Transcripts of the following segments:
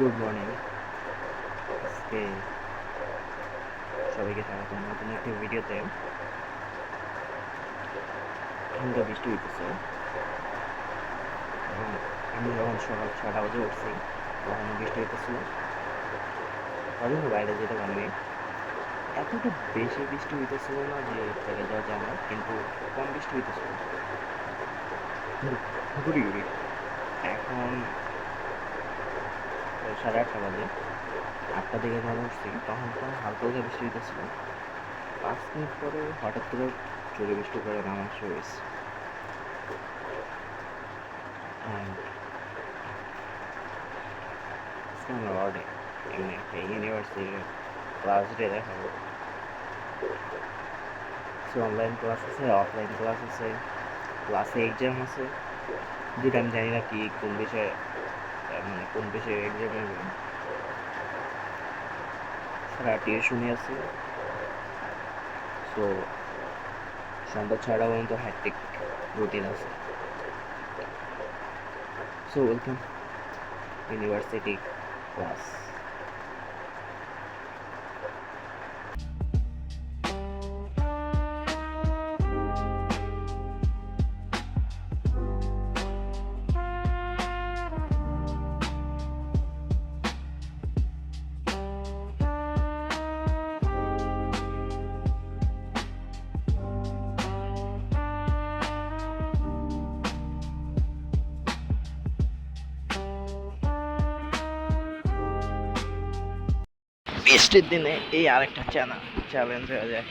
Good morning. আজকে সবাইকে স্বাগত নতুন একটি ভিডিওতে। হালকা বৃষ্টি হইতেছে এবং আমি যখন সকাল 6টা বাজে উঠছি তখন বৃষ্টি হইতেছিল। তার জন্য বাইরে যেতে পারিনি। এতটা বেশি বৃষ্টি হইতেছিল না যে বাইরে যাওয়া যায় না, কিন্তু কম বৃষ্টি হইতেছিল গুড়ি গুড়ি। এখন 8:30 বাজে, 8টার দিকে যখন উঠছি তখন তো হালকা হালকা বৃষ্টি হইতেছিল। 5 মিনিট পরে হঠাৎ করে জোরে বৃষ্টি করে নামা শুরু হয়েছে। And আজকে আমরা ওয়ার্ডে এমনি একটা ইউনিভার্সিটির ক্লাস ডে দেখাবো। সো অনলাইন ক্লাস আছে, অফলাইন ক্লাস আছে, ক্লাসে এক্সাম আছে। যেটা আমি জানি না কি কোন বিষয়ে, মানে কোন বিষয়ে এক্সাম হবে। সারা টিউশনই আছে। সো সন্ধ্যা 6টা পর্যন্ত হ্যাট্রিক রুটিন আছে। So welcome university class. বৃষ্টির দিনে এই আরেকটা চ্যালেঞ্জ হয়ে যায়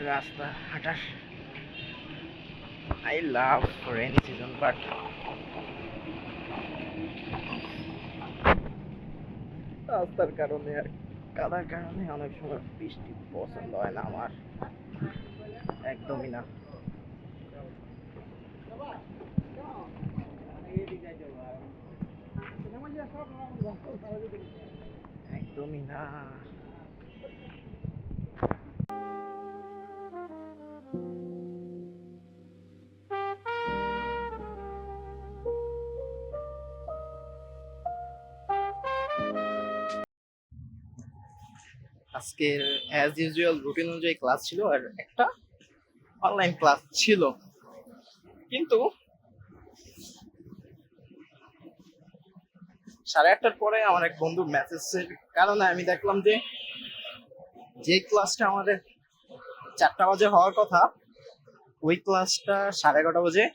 রাস্তা হাঁটার। I love rainy season, but রাস্তার কারণে আর কাদার কারণে অনেক সময় বৃষ্টি পছন্দ হয় না আমার, একদমই না। একদমই না। আজকের অ্যাজ ইউজুয়াল রুটিন অনুযায়ী ক্লাস ছিল আর একটা অনলাইন ক্লাস ছিল, কিন্তু 8:30টার পরে আমার এক বন্ধুর মেসেজের কারণে আমি দেখলাম যে যে ক্লাসটা আমাদের 4টা বাজে হওয়ার কথা ওই ক্লাসটা 11:30 বাজে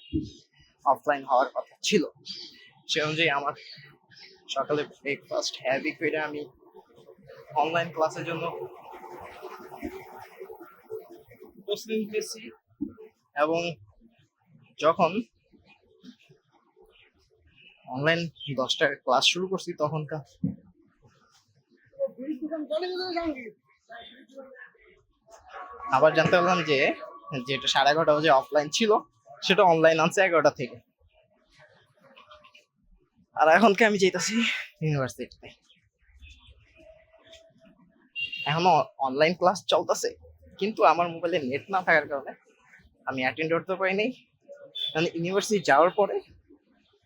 অফলাইন হওয়ার কথা ছিল। সে অনুযায়ী আমার সকালে ব্রেকফাস্ট হ্যাভি করে আমি অনলাইন ক্লাসের জন্য প্রস্তুতি নিতেছি। এবং যখন অনলাইন 10টায় ক্লাস শুরু করছি তখনকার আবার জানতে পারলাম যে যেটা 11:30 বাজে অফলাইন ছিল সেটা অনলাইন আনছে 11টা থেকে। আর এখনকে আমি যেতেছি ইউনিভার্সিটিতে। এখনো অনলাইন ক্লাস চলতেছে, কিন্তু আমার মোবাইলে নেট না থাকার কারণে আমি অ্যাটেন্ড করতে পারিনি। মানে ইউনিভার্সিটি যাওয়ার পরে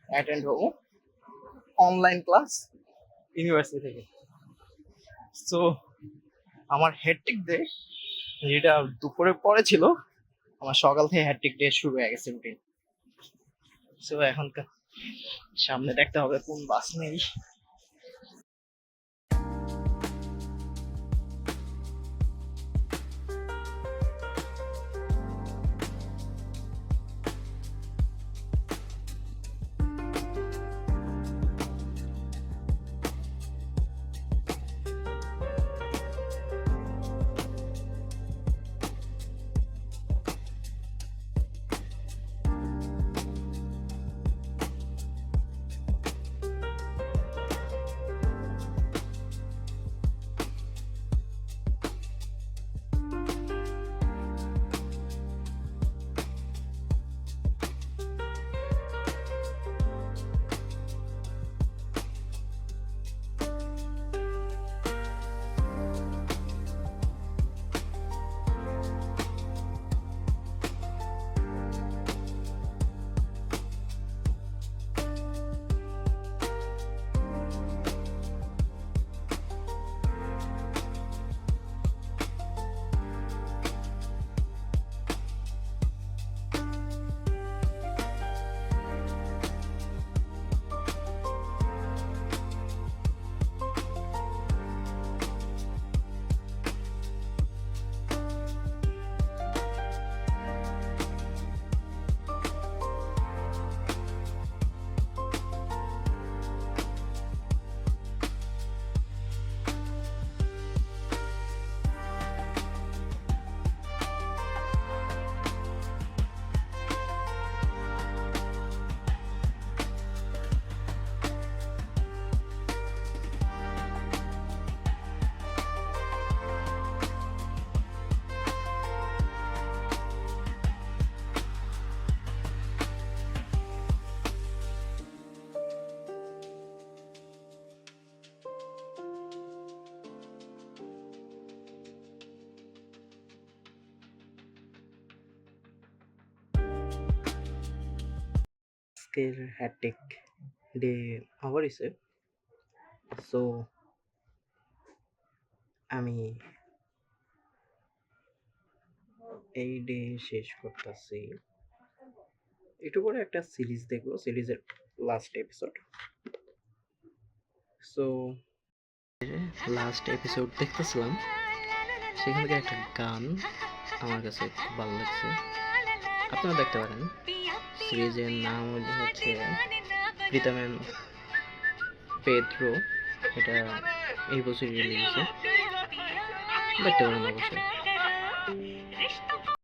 অ্যাটেন্ড হবো অনলাইন ক্লাস ইউনিভার্সিটি থেকে। সো আমার হ্যাট্রিক ডে যেটা দুপুরে পরে ছিল, আমার সকাল থেকে হ্যাট্রিক ডে শুরু হয়ে গেছে রুটিন। সো এখনকার সামনে দেখতে হবে কোন বাস নেই। আজকের হ্যাটটেক ডে ওভার হয়েছে। সো আমি এই ডে শেষ করতেছি, একটু পরে একটা সিরিজ দেখবো, সিরিজের last episode. So last episode দেখতেছিলাম, সেখান থেকে একটা গান আমার কাছে খুব ভালো লাগছে, আপনারা দেখতে পারেন। সিরিজের নাম হচ্ছে প্রীতমেন পেদ্রো, এটা এই বছর রিলিজ হয়েছে, দেখতে পারেন অবশ্যই।